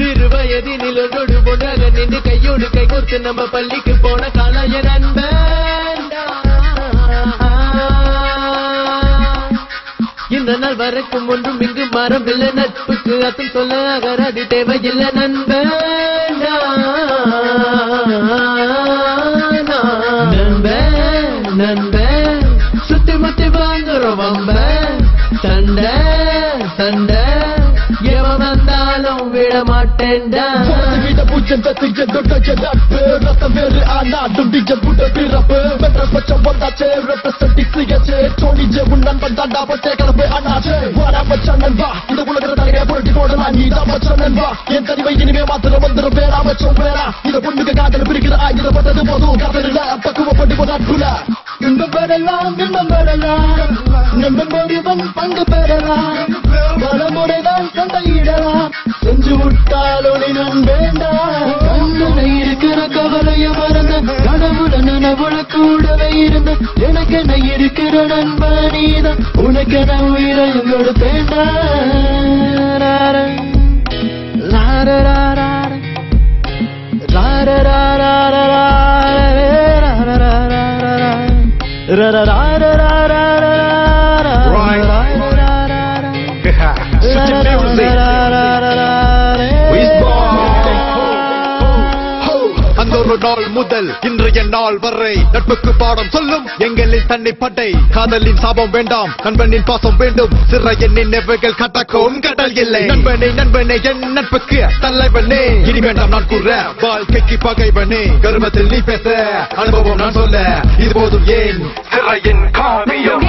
சிறு வயதினில் ஒன்றோடு ஒன்றாக நின்று கையோடு கை கோர்த்து நம்ம பள்ளிக்கு போன காலம் என் நண்பன். இந்த நாள் வரைக்கும் ஒன்றும் இங்கு மரபில்லை. நட்புக்கு அர்த்தம் சொல்ல அகராதி தேவையில்லை நண்பன். நண்பன் சுத்தி முத்தி வாங்குறோம் வம்ப. சண்டை சண்டை எவன் வந்தாலும் விட மாட்டேன்டா. பூஜ்யம் தத்திய தொட்ட நட்பு ரத்தம் வேறு ஆனாடும் டிஜ புட பிறப்பு பெற்ற பச்சம் வந்தாச்சே ரெப்ரசன்டிங் சிகச்சே டோனி ஜே உன் நண்பன் தாண்டா பச்சை கலப்பு அண்ணாச்சே. வாடா மச்சான் நண்பா இந்த உலகத்தை தலையை புரட்டி போடலாம். நீ தான் மச்சான் நண்பா என் தனிவை இனிமே மாத்திரம் வந்துடும் பேரா மச்சம் பேரா. இத பொண்ணுக்கு காதல் பிரிக்கிற ஆயிரப்பட்டது போதும் காதலில் பக்குவப்பட்டு போ நட்புல. இன்பம் பெறலாம் இன்பம் பெறலாம் நண்பன் ஒருவன் பங்கு பெறலாம். பலமுறைதான் சண்டையிடலாம் செஞ்சு விட்டாலொழி நண்பேண்டா. கண்ணனை இருக்கிற கவலைய மறந்த கடவுள நனவுல கூடவே இருந்த எனக்கென இருக்கிற நண்பனீதான் உனக்கென உயிரையும் கொடுப்பேண்டா. அந்தொரு நாள் முதல் இன்றைய நாள் வரை நட்புக்கு பாடம் சொல்லும் எங்களின் தன்னை பட்டை. காதலின் சாபம் வேண்டாம் நண்பனின் பாசம் வேண்டும். சிறையின் நினைவுகள் கட்டக்கும் கடல் இல்லை. நண்பனே நண்பனே என் நட்புக்கு தலைவனே. இனி வேண்டாம் நான் கூற வாழ்க்கைக்கு பகைவனே. கர்வத்தில் நீ பேச அனுபவம் நான் சொல்ல இது போதும் ஏன் சிறையின் காவியம்.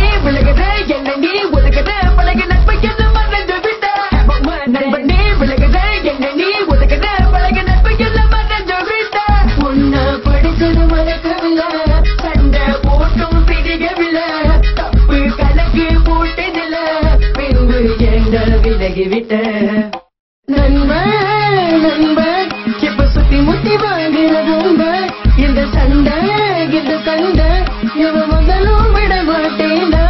விலகிவிட்ட நண்பன் நண்பன் இப்ப சுத்தி முத்தி வாங்குற நண்பன். இந்த சண்டை இந்த சண்டை இவன் முதலும் விட மாட்டேன்டா.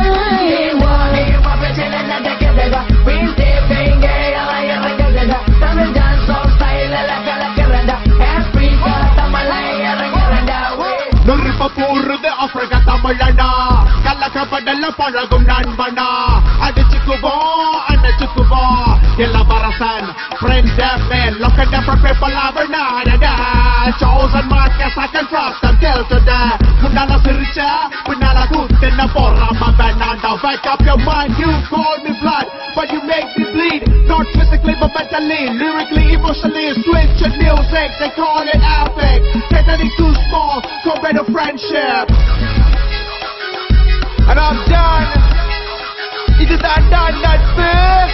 நுறுப்பூருது ஆப்பிரிக்கா தமிழனா கள்ளக்கப்படல பழகும் நண்பனா. அடிச்சுக்குவோம் அணைச்சுக்குவோம் இளவரசன் friends and men look at different people every night and day. Chosen markers I can trust them till today. முன்னால சிரிச்ச பின்னால குத்தின போறாம வேணாண்டா. Wake up your mind, you call me blood but you make me bleed. Not physically but mentally, lyrically, emotionally. Switch your music, they call it epic. Technically too small compared to friendship. And I'm done. It is not done, that's it.